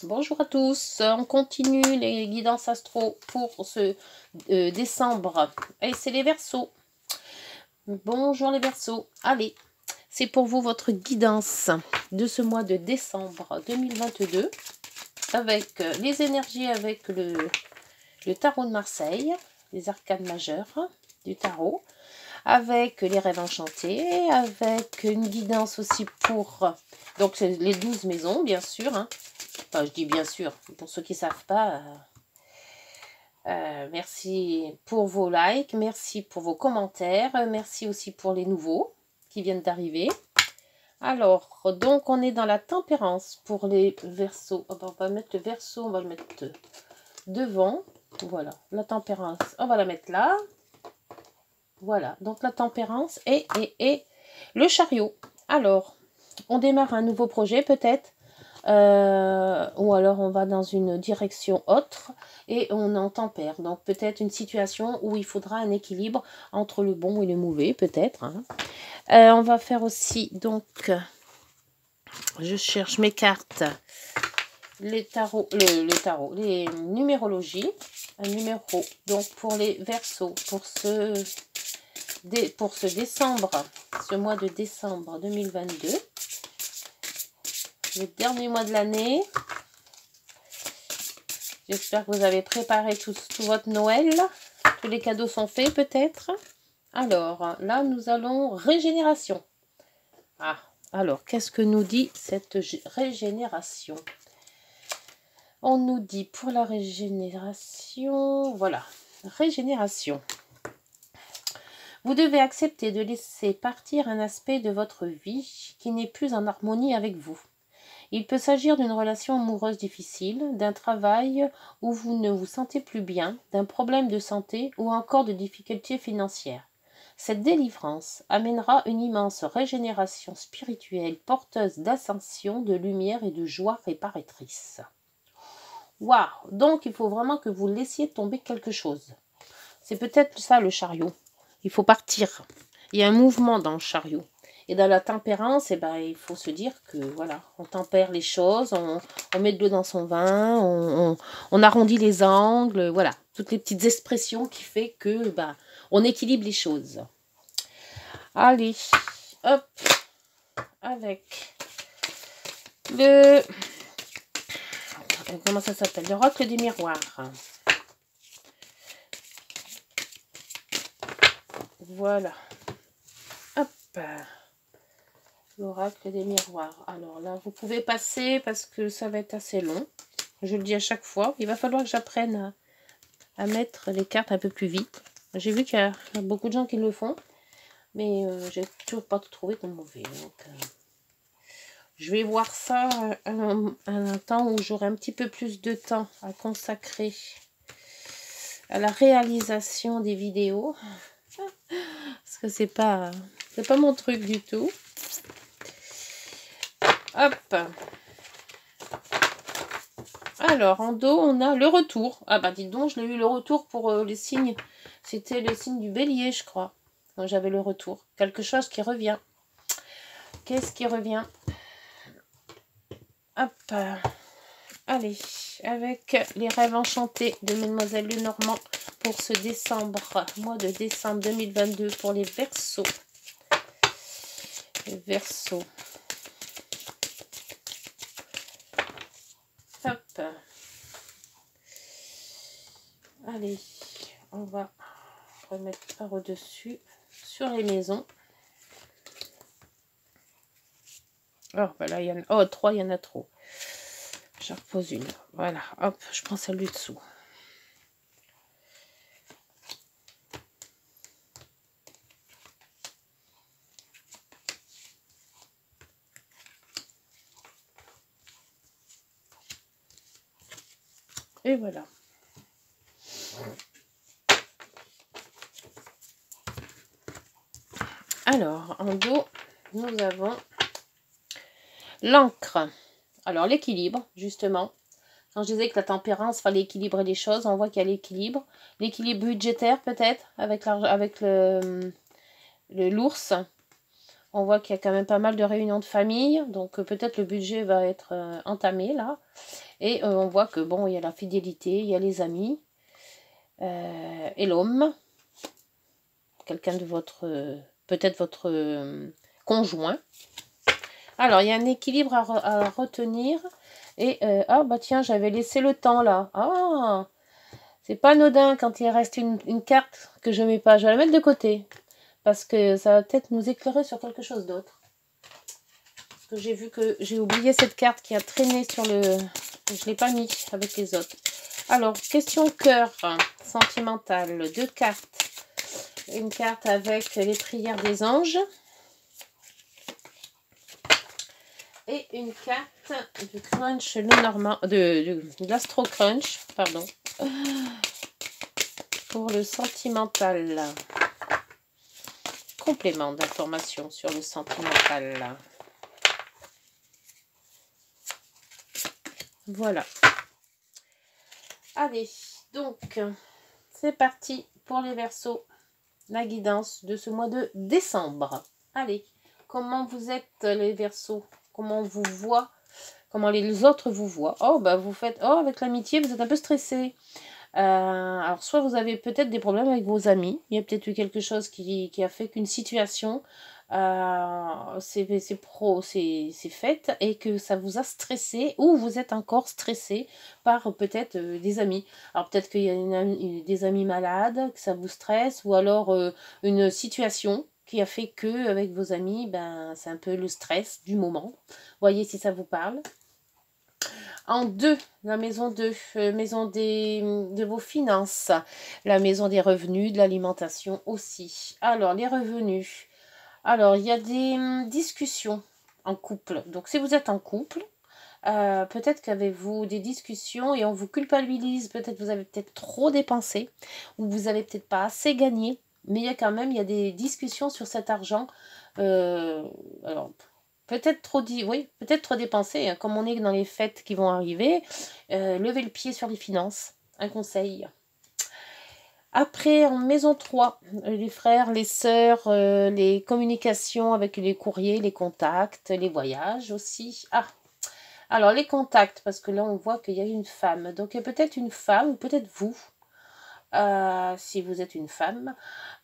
Bonjour à tous, on continue les guidances astro pour ce décembre. Et c'est les Verseaux. Bonjour les Verseaux. Allez, c'est pour vous votre guidance de ce mois de décembre 2022 avec les énergies avec le tarot de Marseille, les arcanes majeures du tarot, avec les rêves enchantés, avec une guidance aussi pour donc les 12 maisons bien sûr, hein. Enfin, je dis bien sûr, pour ceux qui ne savent pas, merci pour vos likes, merci pour vos commentaires, merci aussi pour les nouveaux qui viennent d'arriver. Alors, donc on est dans la tempérance pour les Verseaux. On va mettre le Verseau, on va le mettre devant. Voilà, la tempérance, on va la mettre là. Voilà, donc la tempérance et le chariot. Alors, on démarre un nouveau projet peut-être. Ou alors on va dans une direction autre et on en tempère. Donc peut-être une situation où il faudra un équilibre entre le bon et le mauvais, peut-être. Hein. On va faire aussi, donc, je cherche mes cartes, les tarots, les numérologies. Un numéro, donc pour les Verseaux, pour ce décembre, ce mois de décembre 2022. Le dernier mois de l'année. J'espère que vous avez préparé tout votre Noël. Tous les cadeaux sont faits peut-être. Alors, là, nous allons régénération. Ah, alors, qu'est-ce que nous dit cette régénération? On nous dit pour la régénération, voilà, régénération. Vous devez accepter de laisser partir un aspect de votre vie qui n'est plus en harmonie avec vous. Il peut s'agir d'une relation amoureuse difficile, d'un travail où vous ne vous sentez plus bien, d'un problème de santé ou encore de difficultés financières. Cette délivrance amènera une immense régénération spirituelle porteuse d'ascension, de lumière et de joie réparatrice. Waouh! Donc il faut vraiment que vous laissiez tomber quelque chose. C'est peut-être ça le chariot. Il faut partir. Il y a un mouvement dans le chariot. Et dans la tempérance, eh ben, il faut se dire que voilà, on tempère les choses, on met de l'eau dans son vin, on arrondit les angles, voilà, toutes les petites expressions qui fait que ben, on équilibre les choses. Allez, hop, avec le... Comment ça s'appelle? Le Oracle des miroirs. Voilà. Hop. L'oracle des miroirs. Alors là, vous pouvez passer parce que ça va être assez long. Je le dis à chaque fois. Il va falloir que j'apprenne à mettre les cartes un peu plus vite. J'ai vu qu'il y a beaucoup de gens qui le font. Mais j'ai toujours pas trouvé comme mauvais. Donc, je vais voir ça un temps où j'aurai un petit peu plus de temps à consacrer à la réalisation des vidéos. Parce que c'est pas mon truc du tout. Hop. Alors, en dos, on a le retour. Ah bah, dites donc, je l'ai eu le retour pour les signes. C'était le signe du bélier, je crois. Donc, j'avais le retour. Quelque chose qui revient. Qu'est-ce qui revient? Hop. Allez, avec les rêves enchantés de Mademoiselle Lenormand pour ce décembre, mois de décembre 2022 pour les Verseaux. Les Verseaux. Hop. Allez, on va remettre par au-dessus sur les maisons. Oh, ben là, il y en a... Oh, 3, il y en a trop. Je repose une. Voilà, hop, je prends celle du dessous. Et voilà. Alors, en dos, nous avons l'encre. Alors, l'équilibre, justement. Quand je disais que la tempérance, il fallait équilibrer les choses, on voit qu'il y a l'équilibre. L'équilibre budgétaire, peut-être, avec l'ours. On voit qu'il y a quand même pas mal de réunions de famille. Donc peut-être le budget va être entamé là. Et on voit que bon, il y a la fidélité, il y a les amis. Et l'homme. Quelqu'un de votre... peut-être votre conjoint. Alors, il y a un équilibre à retenir. Et, ah, bah tiens, j'avais laissé le temps, là. Ah, c'est pas anodin quand il reste une carte que je mets pas. Je vais la mettre de côté. Parce que ça va peut-être nous éclairer sur quelque chose d'autre. Parce que j'ai vu que j'ai oublié cette carte qui a traîné sur le... Je l'ai pas mis avec les autres. Alors, question cœur sentimental. 2 cartes. Une carte avec les prières des anges. Et une carte du crunch le normand, de l'astro crunch, pardon, pour le sentimental. Complément d'information sur le sentimental. Voilà. Allez, donc, c'est parti pour les Verseaux. La guidance de ce mois de décembre. Allez, comment vous êtes les Verseaux? Comment on vous voit? Comment les autres vous voient? Oh, bah vous faites... Oh, avec l'amitié, vous êtes un peu stressé. Alors, soit vous avez peut-être des problèmes avec vos amis. Il y a peut-être eu quelque chose qui a fait qu'une situation c'est faite et que ça vous a stressé ou vous êtes encore stressé par peut-être des amis. Alors, peut-être qu'il y a des amis malades, que ça vous stresse, ou alors une situation qui a fait que avec vos amis, ben, c'est un peu le stress du moment. Voyez si ça vous parle. En 2, la maison 2, maison de vos finances, la maison des revenus, de l'alimentation aussi. Alors, les revenus. Alors, il y a des discussions en couple. Donc, si vous êtes en couple, peut-être qu'avez-vous des discussions et on vous culpabilise. Peut-être vous avez peut-être trop dépensé ou vous avez peut-être pas assez gagné. Mais il y a des discussions sur cet argent. Alors, peut-être trop peut-être trop dépensé, hein, comme on est dans les fêtes qui vont arriver. Levez le pied sur les finances. Un conseil. Après, en maison 3, les frères, les sœurs, les communications avec les courriers, les contacts, les voyages aussi. Ah, alors les contacts, parce que là on voit qu'il y a une femme. Donc il y a peut-être une femme, ou peut-être vous, si vous êtes une femme.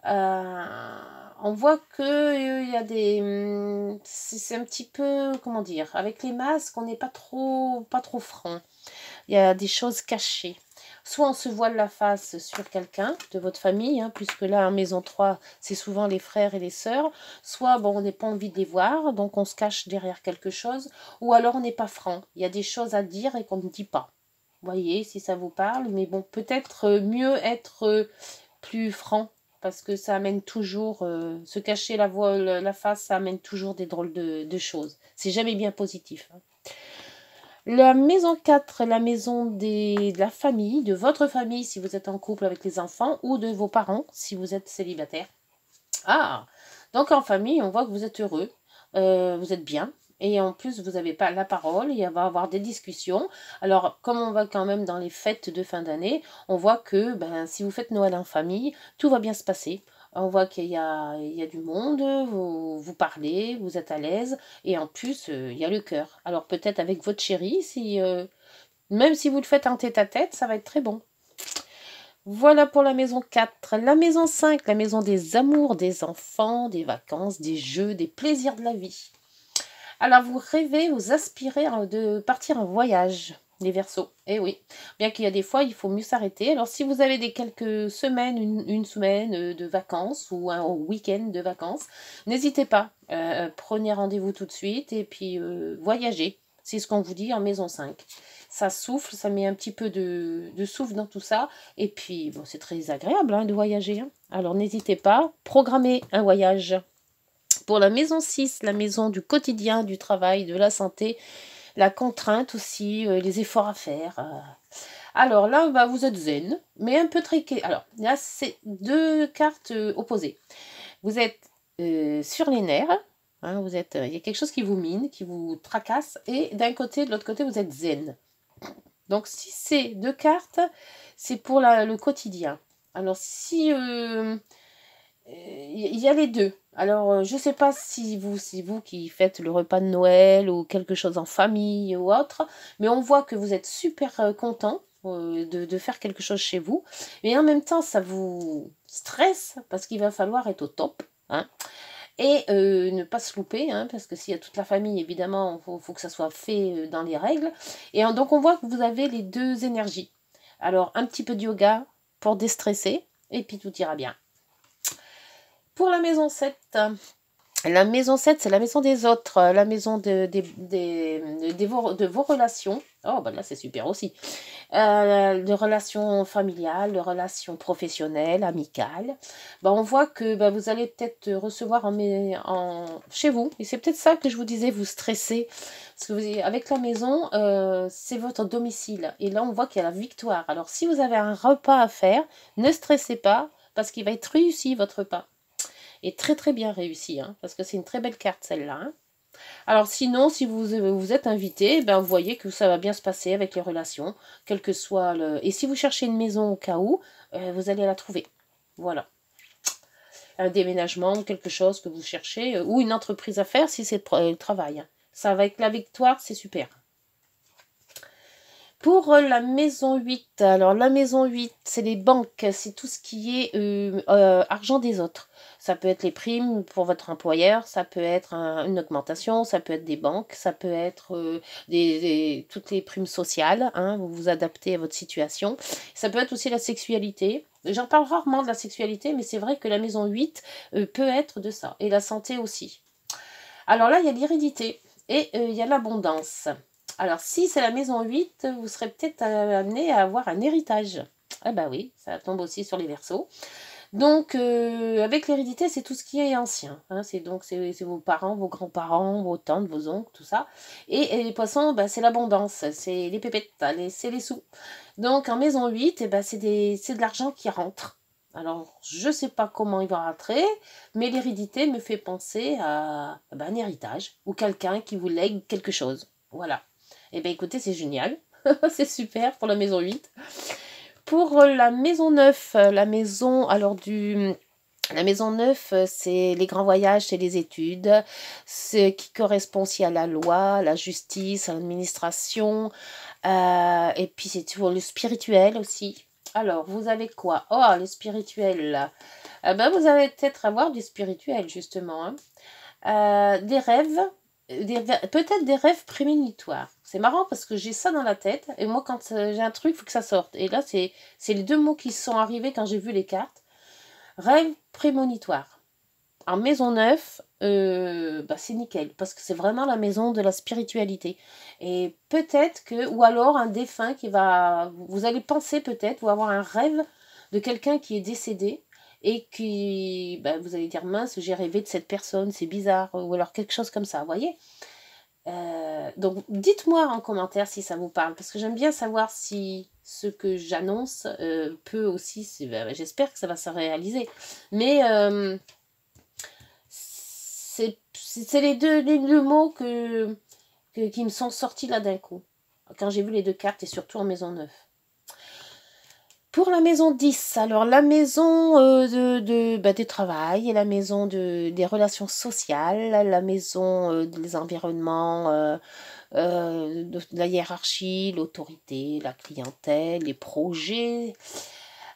On voit que il y a des... C'est un petit peu, comment dire, avec les masques, on n'est pas trop franc. Il y a des choses cachées. Soit on se voile la face sur quelqu'un de votre famille, hein, puisque là, en maison 3, c'est souvent les frères et les sœurs. Soit, bon, on n'a pas envie de les voir, donc on se cache derrière quelque chose. Ou alors, on n'est pas franc. Il y a des choses à dire et qu'on ne dit pas. Voyez, si ça vous parle. Mais bon, peut-être mieux être plus franc, parce que ça amène toujours... se cacher la face, ça amène toujours des drôles de choses. C'est jamais bien positif, hein. La maison 4, la maison de la famille, de votre famille si vous êtes en couple avec les enfants, ou de vos parents si vous êtes célibataire. Ah, donc en famille, on voit que vous êtes heureux, vous êtes bien, et en plus vous n'avez pas la parole, il va y avoir des discussions. Alors comme on va quand même dans les fêtes de fin d'année, on voit que si vous faites Noël en famille, tout va bien se passer. On voit qu'il y a du monde, vous parlez, vous êtes à l'aise, et en plus, il y a le cœur. Alors peut-être avec votre chérie, même si vous le faites en tête-à-tête, ça va être très bon. Voilà pour la maison 4. La maison 5, la maison des amours, des enfants, des vacances, des jeux, des plaisirs de la vie. Alors vous rêvez, vous aspirez de partir en voyage, les Verseaux. Eh oui, bien qu'il y a des fois, il faut mieux s'arrêter. Alors si vous avez quelques semaines, une semaine de vacances ou un week-end de vacances, n'hésitez pas. Prenez rendez-vous tout de suite et puis voyagez. C'est ce qu'on vous dit en maison 5. Ça souffle, ça met un petit peu de souffle dans tout ça. Et puis, bon, c'est très agréable hein, de voyager. Hein. Alors n'hésitez pas, programmez un voyage. Pour la maison 6, la maison du quotidien, du travail, de la santé, la contrainte aussi, les efforts à faire. Alors là, vous êtes zen, mais un peu triqué. Alors là, c'est 2 cartes opposées. Vous êtes sur les nerfs, hein, il y a quelque chose qui vous mine, qui vous tracasse, et d'un côté, de l'autre côté, vous êtes zen. Donc si c'est 2 cartes, c'est pour le quotidien. Alors si... Il y a les deux. Alors, je ne sais pas si vous qui faites le repas de Noël ou quelque chose en famille ou autre, mais on voit que vous êtes super content de faire quelque chose chez vous. Mais en même temps, ça vous stresse parce qu'il va falloir être au top. Hein, et ne pas se louper, hein, parce que s'il y a toute la famille, évidemment, faut que ça soit fait dans les règles. Et donc, on voit que vous avez les deux énergies. Alors, un petit peu de yoga pour déstresser, et puis tout ira bien. Pour la maison 7, c'est la maison des autres, la maison de vos relations. Oh, bah là, c'est super aussi. De relations familiales, de relations professionnelles, amicales. Bah, on voit que bah, vous allez peut-être recevoir chez vous. Et c'est peut-être ça que je vous disais, vous stressez. Parce que avec la maison, c'est votre domicile. Et là, on voit qu'il y a la victoire. Alors, si vous avez un repas à faire, ne stressez pas, parce qu'il va être réussi, votre repas. Et très très bien réussi, hein, parce que c'est une très belle carte celle-là. Hein. Alors sinon, si vous êtes invité, ben, vous voyez que ça va bien se passer avec les relations, quel que soit le... Et si vous cherchez une maison au cas où, vous allez la trouver. Voilà. Un déménagement, quelque chose que vous cherchez, ou une entreprise à faire si c'est le travail. Hein. Ça va avec la victoire, c'est super. Pour la maison 8, alors la maison 8, c'est les banques, c'est tout ce qui est argent des autres. Ça peut être les primes pour votre employeur, ça peut être une augmentation, ça peut être des banques, ça peut être toutes les primes sociales, hein, vous vous adaptez à votre situation. Ça peut être aussi la sexualité. J'en parle rarement de la sexualité, mais c'est vrai que la maison 8 peut être de ça, et la santé aussi. Alors là, il y a l'hérédité et il y a l'abondance. Alors, si c'est la maison 8, vous serez peut-être amené à avoir un héritage. Ah bah oui, ça tombe aussi sur les Verseaux. Donc, avec l'hérédité, c'est tout ce qui est ancien. Hein, c'est vos parents, vos grands-parents, vos tantes, vos oncles, tout ça. Et les poissons, bah, c'est l'abondance, c'est les pépettes, c'est les sous. Donc, en maison 8, bah, c'est de l'argent qui rentre. Alors, je ne sais pas comment il va rentrer, mais l'hérédité me fait penser à un héritage ou quelqu'un qui vous lègue quelque chose. Voilà. Eh bien, écoutez, c'est génial. C'est super pour la maison 8. Pour la maison 9, la maison, la maison 9, c'est les grands voyages, c'est les études, ce qui correspond aussi à la loi, à la justice, à l'administration, et puis c'est toujours le spirituel aussi. Alors, vous avez quoi? Oh, le spirituel. Ben, vous allez peut-être avoir du spirituel, justement. Hein. Des rêves, peut-être des rêves prémonitoires. C'est marrant parce que j'ai ça dans la tête. Et moi, quand j'ai un truc, il faut que ça sorte. Et là, c'est les deux mots qui sont arrivés quand j'ai vu les cartes. Rêve prémonitoire. En maison 9, bah c'est nickel. Parce que c'est vraiment la maison de la spiritualité. Et peut-être que, ou alors un défunt qui va... Vous allez penser peut-être, ou avoir un rêve de quelqu'un qui est décédé et qui, bah, vous allez dire, mince, j'ai rêvé de cette personne, c'est bizarre, ou alors quelque chose comme ça, vous voyez. Donc, dites-moi en commentaire si ça vous parle, parce que j'aime bien savoir si ce que j'annonce peut aussi, j'espère que ça va se réaliser, mais c'est les deux mots qui me sont sortis là d'un coup, quand j'ai vu les deux cartes, et surtout en maison 9. Pour la maison 10, alors la maison du travail, et la maison des relations sociales, la maison des environnements, de la hiérarchie, l'autorité, la clientèle, les projets.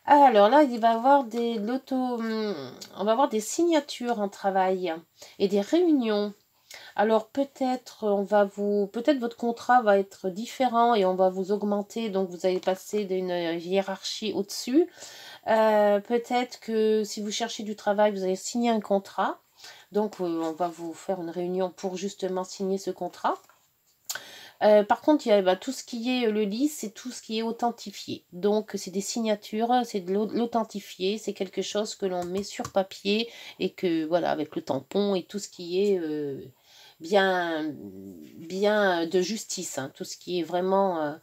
Alors là, il va y avoir on va avoir des signatures en travail et des réunions. Alors peut-être peut-être votre contrat va être différent et on va vous augmenter, donc vous allez passer d'une hiérarchie au-dessus. Peut-être que si vous cherchez du travail, vous allez signer un contrat. Donc on va vous faire une réunion pour justement signer ce contrat. Par contre, il y a tout ce qui est le lit, c'est tout ce qui est authentifié. Donc, c'est des signatures, c'est de l'authentifié, c'est quelque chose que l'on met sur papier et que, voilà, avec le tampon et tout ce qui est bien de justice, hein, tout ce qui est vraiment...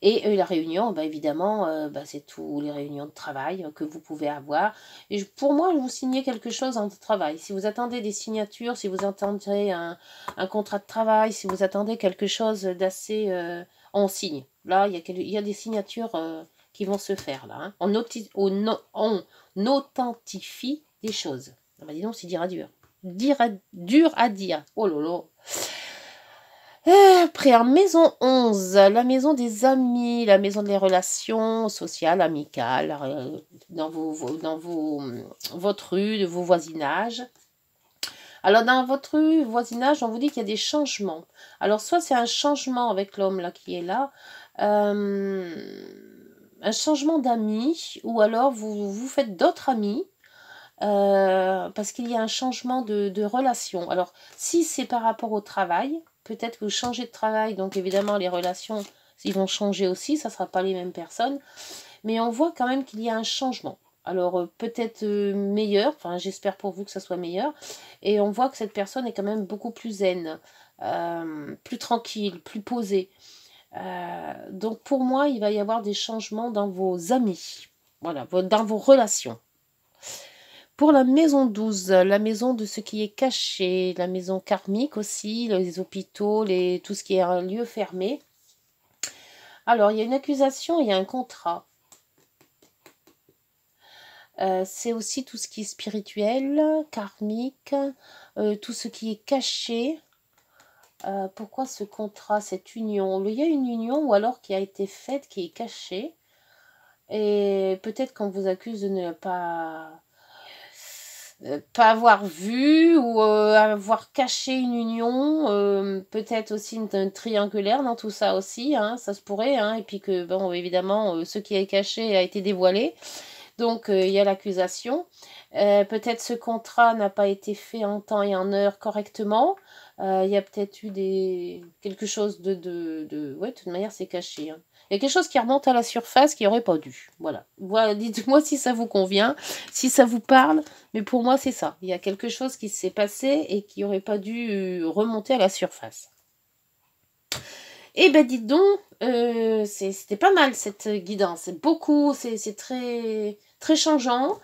Et la réunion, bah, évidemment, c'est tous les réunions de travail que vous pouvez avoir. Et pour moi, vous signez quelque chose en travail. Si vous attendez des signatures, si vous attendez un contrat de travail, si vous attendez quelque chose d'assez... on signe. Là, il y a des signatures qui vont se faire. Là, hein. On authentifie des choses. Ah bah dis donc, c'est dur à dire. Dur à dire. Oh là là. Après, en maison 11, la maison des amis, la maison des relations sociales, amicales, dans votre rue, de vos voisinages. Alors, dans votre voisinage, on vous dit qu'il y a des changements. Alors, soit c'est un changement avec l'homme là qui est là, un changement d'amis, ou alors vous faites d'autres amis, parce qu'il y a un changement de relation. Alors, si c'est par rapport au travail, peut-être que vous changez de travail, donc évidemment, les relations, ils vont changer aussi, ça ne sera pas les mêmes personnes, mais on voit quand même qu'il y a un changement. Alors, peut-être meilleur, enfin, j'espère pour vous que ça soit meilleur, et on voit que cette personne est quand même beaucoup plus zen, plus tranquille, plus posée. Donc, pour moi, il va y avoir des changements dans vos amis, voilà, dans vos relations. Pour la maison 12, la maison de ce qui est caché, la maison karmique aussi, les hôpitaux, tout ce qui est un lieu fermé. Alors, il y a une accusation, il y a un contrat. C'est aussi tout ce qui est spirituel, karmique, tout ce qui est caché. Pourquoi ce contrat, cette union? Il y a une union ou alors qui a été faite, qui est cachée. Et peut-être qu'on vous accuse de ne pas avoir vu ou avoir caché une union, peut-être aussi un triangulaire dans tout ça aussi, hein, ça se pourrait, hein, et puis que, bon, évidemment, ce qui est caché a été dévoilé, donc il y a l'accusation. Peut-être ce contrat n'a pas été fait en temps et en heure correctement, il y a peut-être eu quelque chose ouais, de toute manière, c'est caché, hein. Il y a quelque chose qui remonte à la surface qui n'aurait pas dû. Voilà. Dites-moi si ça vous convient, si ça vous parle. Mais pour moi, c'est ça. Il y a quelque chose qui s'est passé et qui n'aurait pas dû remonter à la surface. Eh ben, dites donc, c'était pas mal cette guidance. C'est beaucoup, c'est très, très changeant.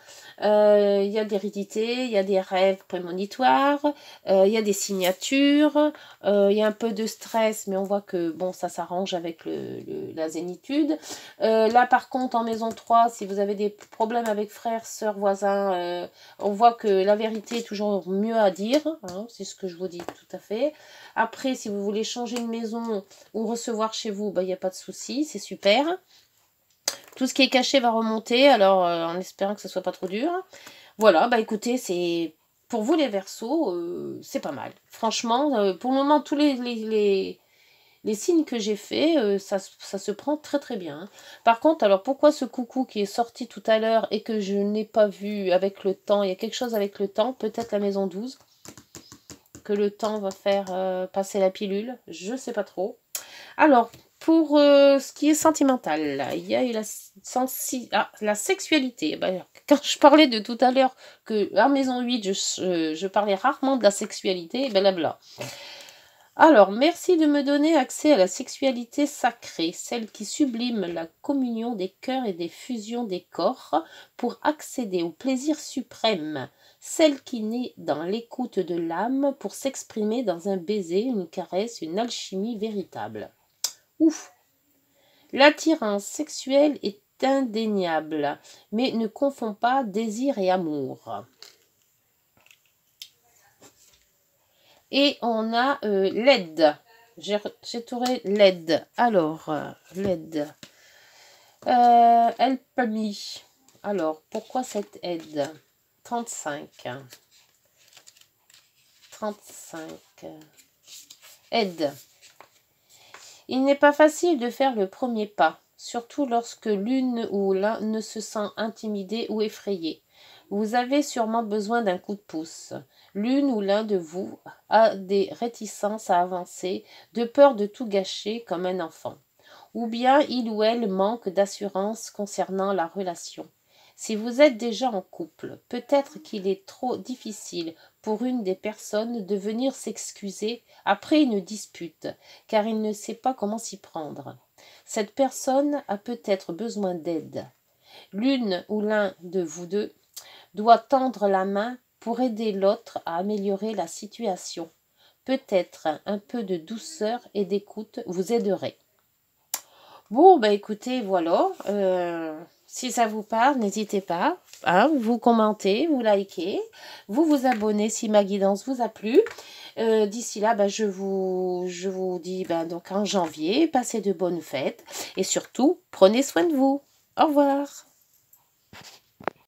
Il y a des ridités, il y a des rêves prémonitoires, il y a des signatures, il y a un peu de stress, mais on voit que bon, ça s'arrange avec la zénitude. Là, par contre, en maison 3, si vous avez des problèmes avec frères, sœurs, voisins, on voit que la vérité est toujours mieux à dire, hein, c'est ce que je vous dis tout à fait. Après, si vous voulez changer une maison ou recevoir chez vous, il n'y a pas de souci, c'est super. Tout ce qui est caché va remonter, alors en espérant que ce soit pas trop dur. Voilà, écoutez, c'est pour vous les Verseaux, c'est pas mal. Franchement, pour le moment, tous les signes que j'ai faits, ça se prend très très bien. Par contre, alors pourquoi ce coucou qui est sorti tout à l'heure et que je n'ai pas vu avec le temps, il y a quelque chose avec le temps, peut-être la maison 12, que le temps va faire passer la pilule, je sais pas trop. Alors, pour ce qui est sentimental, il y a eu la sexualité. Quand je parlais de tout à l'heure que en maison 8, je parlais rarement de la sexualité, blabla. Alors, merci de me donner accès à la sexualité sacrée, celle qui sublime la communion des cœurs et des fusions des corps pour accéder au plaisir suprême, celle qui naît dans l'écoute de l'âme pour s'exprimer dans un baiser, une caresse, une alchimie véritable. Ouf! L'attirance sexuelle est indéniable, mais ne confond pas désir et amour. Et on a l'aide. J'ai tourné l'aide. Alors, l'aide. Help-me. Alors, pourquoi cette aide? 35. 35. Aide. Il n'est pas facile de faire le premier pas, surtout lorsque l'une ou l'un ne se sent intimidé ou effrayé. Vous avez sûrement besoin d'un coup de pouce. L'une ou l'un de vous a des réticences à avancer, de peur de tout gâcher comme un enfant. Ou bien il ou elle manque d'assurance concernant la relation. Si vous êtes déjà en couple, peut-être qu'il est trop difficile pour une des personnes de venir s'excuser après une dispute, car il ne sait pas comment s'y prendre. Cette personne a peut-être besoin d'aide. L'une ou l'un de vous deux doit tendre la main pour aider l'autre à améliorer la situation. Peut-être un peu de douceur et d'écoute vous aiderait. Bon, bah écoutez, voilà. Si ça vous parle, n'hésitez pas. Hein, vous commentez, vous likez, vous vous abonnez si ma guidance vous a plu. D'ici là, bah, je vous dis bah, donc en janvier, passez de bonnes fêtes et surtout, prenez soin de vous. Au revoir.